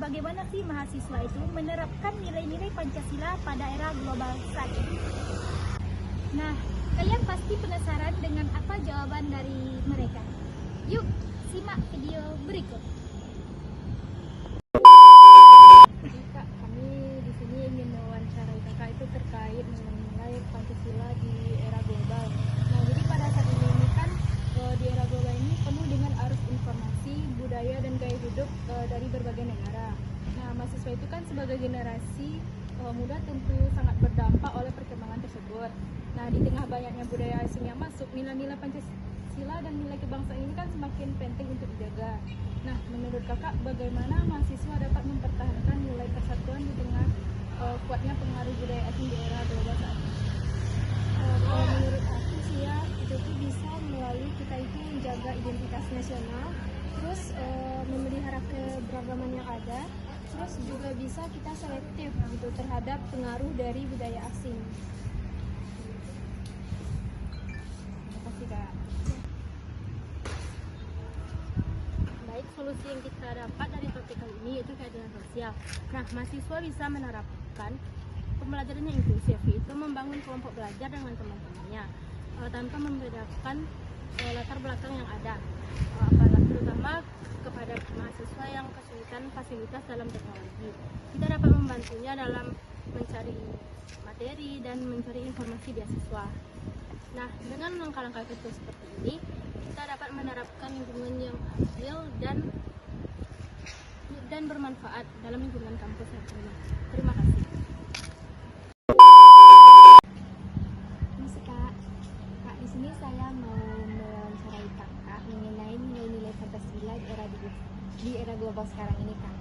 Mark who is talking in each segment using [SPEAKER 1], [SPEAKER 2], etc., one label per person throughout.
[SPEAKER 1] bagaimana sih mahasiswa itu menerapkan nilai-nilai Pancasila pada era global saat ini? Nah, kalian pasti penasaran dengan apa jawaban dari mereka. Yuk, simak video berikut.
[SPEAKER 2] Jadi Kak, kami di sini ingin mewawancarai Kakak itu terkait nilai Pancasila di era global. Nah, jadi pada saat ini kan di era global ini penuh dengan arus informasi, budaya dan gaya hidup dari berbagai negara. Nah, mahasiswa itu kan sebagai generasi muda tentu sangat berdampak oleh perkembangan tersebut. Nah, di tengah banyaknya budaya asing yang masuk, nilai-nilai Pancasila dan nilai kebangsaan ini kan semakin penting untuk dijaga. Nah, menurut Kakak, bagaimana mahasiswa dapat mempertahankan nilai persatuan di tengah kuatnya pengaruh budaya asing di era global saat ini?
[SPEAKER 3] Kalau menurut aku sih ya, itu tuh bisa melalui kita itu menjaga identitas nasional, terus memelihara keberagaman yang ada, terus juga bisa kita selektif gitu terhadap pengaruh dari budaya asing.
[SPEAKER 2] Terima kasih, Kak.
[SPEAKER 4] Baik, solusi yang kita dapat dari topik kali ini yaitu keadilan sosial. Nah, mahasiswa bisa menerapkan pembelajaran yang inklusif, yaitu membangun kelompok belajar dengan teman-temannya tanpa membedakan latar belakang yang ada, terutama kepada mahasiswa yang kesulitan fasilitas dalam teknologi. Kita dapat membantunya dalam mencari materi dan mencari informasi beasiswa. Nah, dengan langkah-langkah itu seperti ini, kita dapat menerapkan lingkungan yang adil dan bermanfaat dalam lingkungan kampus yang ini. Terima kasih.
[SPEAKER 3] Kak, di sini saya mau mewawancarai Kakak mengenai nilai-nilai Pancasila di era global sekarang ini, Kak.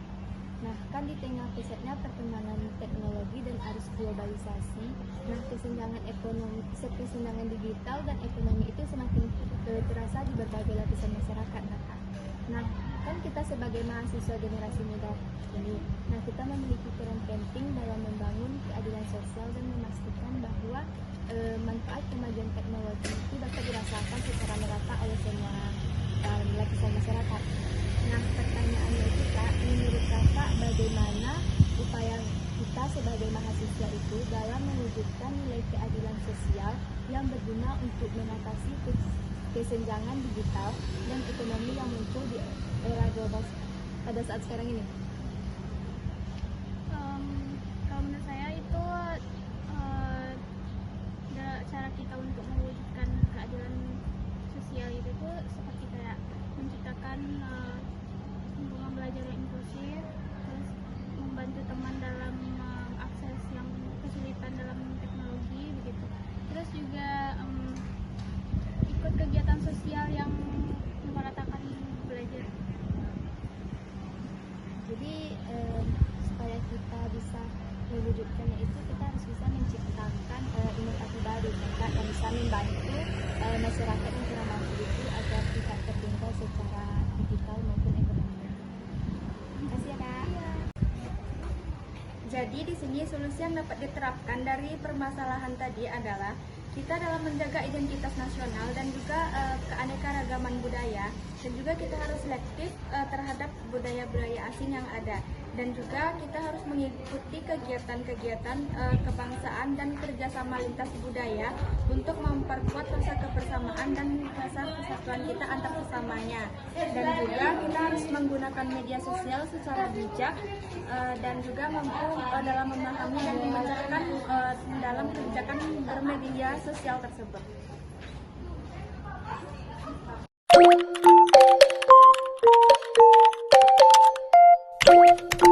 [SPEAKER 3] Nah, kan di tengah pesatnya perkembangan teknologi dan arus globalisasi, nah kesenjangan digital dan ekonomi itu semakin terasa di berbagai lapisan masyarakat, Kak. Nah, kan kita sebagai mahasiswa generasi muda ini, nah kita memiliki peran penting dalam membangun keadilan sosial dan memastikan bahwa manfaat kemajuan teknologi itu dapat dirasakan secara merata oleh semua lapisan masyarakat. Nah, pertanyaannya itu, Kak, menurut Kakak bagaimana upaya kita sebagai mahasiswa itu dalam mewujudkan nilai keadilan sosial yang berguna untuk mengatasi kesenjangan digital dan ekonomi yang muncul di era global pada saat sekarang ini?
[SPEAKER 1] Kalau menurut saya itu cara kita untuk mewujudkan keadilan sosial itu tuh seperti kayak menciptakan lingkungan belajar yang inklusif, terus membantu teman dalam akses yang kesulitan dalam teknologi begitu, terus juga ikut kegiatan sosial yang memeratakan belajar.
[SPEAKER 3] Jadi supaya kita bisa mewujudkannya itu, kita harus bisa menciptakan inovasi baru, Kak, yang bisa membantu masyarakat yang kurang mampu itu agar tidak tertinggal secara digital maupun ekonomi. Terima kasih ya, Kak.
[SPEAKER 2] Jadi di sini solusi yang dapat diterapkan dari permasalahan tadi adalah kita dalam menjaga identitas nasional dan juga keanekaragaman budaya, dan juga kita harus selektif terhadap budaya-budaya asing yang ada, dan juga kita harus mengikuti kegiatan-kegiatan kebangsaan dan kerjasama lintas budaya untuk memperkuat rasa kebersamaan dan rasa kesatuan kita antar sesamanya. Dan juga kita harus menggunakan media sosial secara bijak dan juga mampu dalam memahami dan mengerjakan dalam kebijakan bermedia sosial tersebut.
[SPEAKER 5] Thank you.